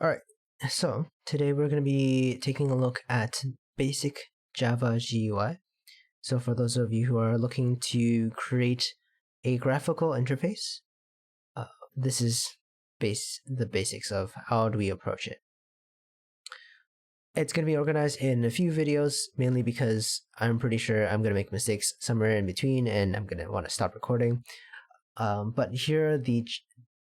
All right, so today we're going to be taking a look at basic Java GUI. So for those of you who are looking to create a graphical interface, this is the basics of how do we approach it. It's going to be organized in a few videos, mainly because I'm pretty sure I'm going to make mistakes somewhere in between and I'm going to want to stop recording. But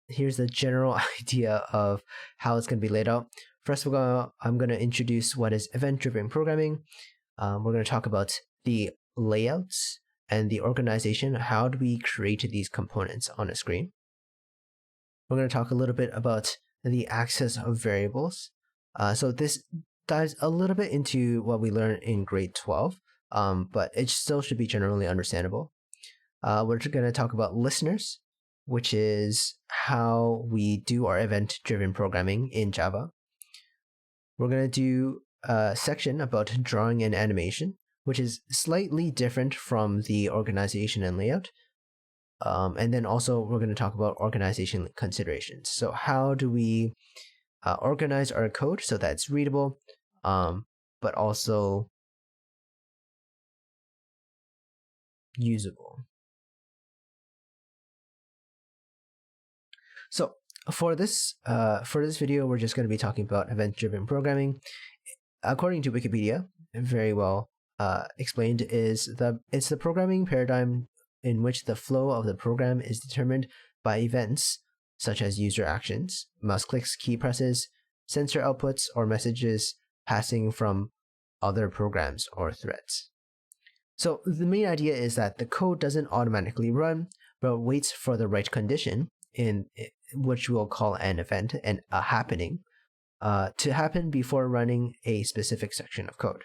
here's the general idea of how it's going to be laid out. First of all, I'm going to introduce what is event-driven programming. We're going to talk about the layouts and the organization. How do we create these components on a screen? We're going to talk a little bit about the access of variables. So this dives a little bit into what we learned in grade 12, but it still should be generally understandable. We're going to talk about listeners, which is how we do our event-driven programming in Java. We're going to do a section about drawing and animation, which is slightly different from the organization and layout. And then also we're going to talk about organization considerations. So how do we organize our code so that it's readable, but also usable. So for this video, we're just going to be talking about event-driven programming. According to Wikipedia, very well explained, it's the programming paradigm in which the flow of the program is determined by events such as user actions, mouse clicks, key presses, sensor outputs, or messages passing from other programs or threads. So the main idea is that the code doesn't automatically run, but waits for the right condition, in which we'll call an event and a happening, to happen before running a specific section of code.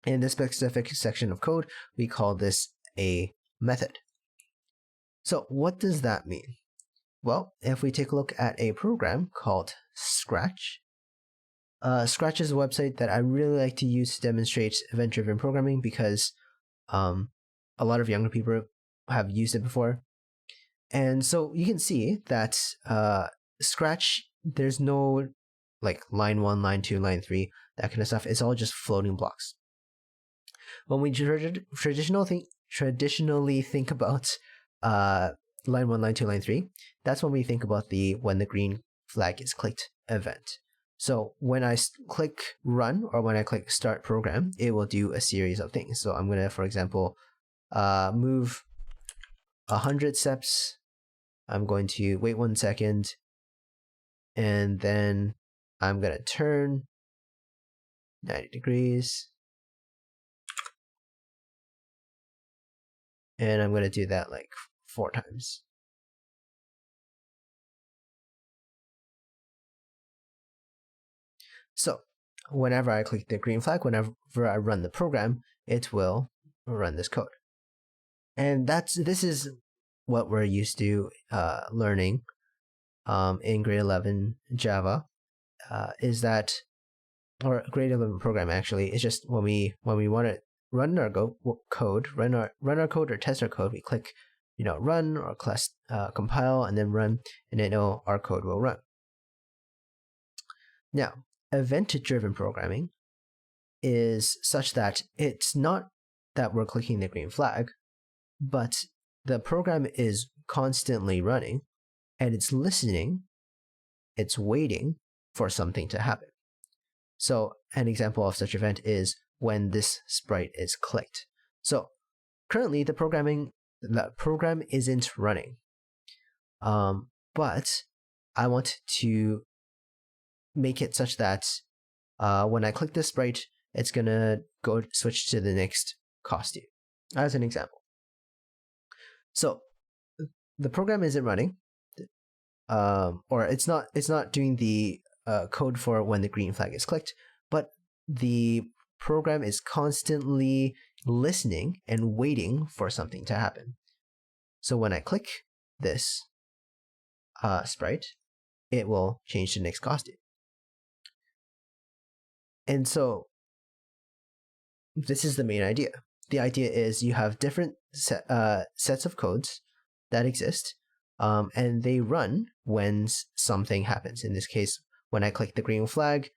In this specific section of code, we call this a method. So what does that mean? Well, if we take a look at a program called Scratch, Scratch is a website that I really like to use to demonstrate event-driven programming because a lot of younger people have used it before. And so you can see that Scratch, there's no like line 1, line 2, line 3, that kind of stuff. It's all just floating blocks. When we traditionally think about line 1, line 2, line 3, that's when we think about when the green flag is clicked event. So when I click run or when I click start program, it will do a series of things. So I'm going to, for example, move 100 steps. I'm going to wait 1 second, and then I'm going to turn 90 degrees. And I'm going to do that like 4 times. So whenever I click the green flag, whenever I run the program, it will run this code. And this is what we're used to learning in grade 11 Java, is that, or grade 11 program actually, is just when we want to run our code, run our code or test our code, we click run or compile and then run, and then our code will run. Now, event-driven programming is such that it's not that we're clicking the green flag, but the program is constantly running and it's listening, it's waiting for something to happen. So an example of such event is when this sprite is clicked. So currently the program isn't running, but I want to make it such that when I click this sprite, it's gonna go switch to the next costume, as an example. So the program isn't running, or it's not doing the code for when the green flag is clicked, but the program is constantly listening and waiting for something to happen. So when I click this sprite, it will change to the next costume. And so this is the main idea. The idea is you have different sets of codes that exist, and they run when something happens. In this case, When I click the green flag,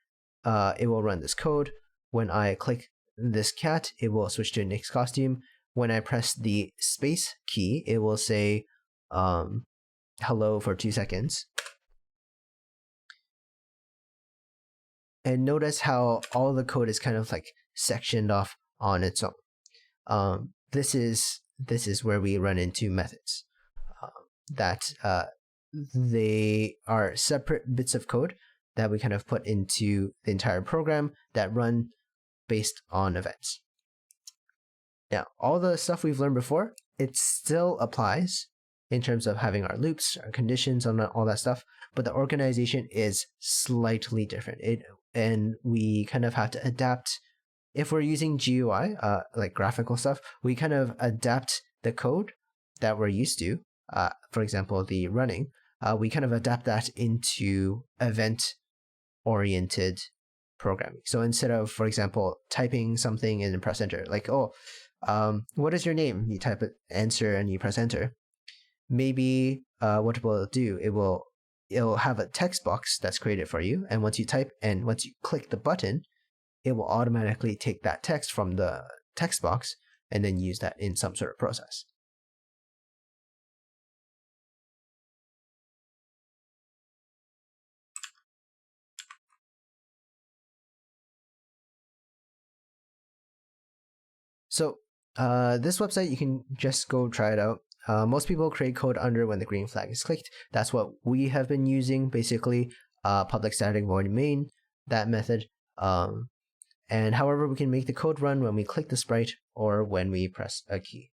it will run this code. When I click this cat, it will switch to Nick's costume. When I press the space key, it will say hello for 2 seconds. And notice how all the code is kind of like sectioned off on its own. This is where we run into methods that they are separate bits of code that we kind of put into the entire program that run based on events. Now, all the stuff we've learned before, it still applies in terms of having our loops, our conditions, on all that stuff, but the organization is slightly different. And we kind of have to adapt. If we're using GUI, like graphical stuff, we kind of adapt the code that we're used to. For example, the running, we kind of adapt that into event-oriented programming. So instead of, for example, typing something and then press enter, like, what is your name? You type it, answer, and you press enter. Maybe what it will do, it'll have a text box that's created for you, and once you type and once you click the button, it will automatically take that text from the text box and then use that in some sort of process. So this website, you can just go try it out. Most people create code under when the green flag is clicked. That's what we have been using, basically, public static void main, that method. And however, we can make the code run when we click the sprite or when we press a key.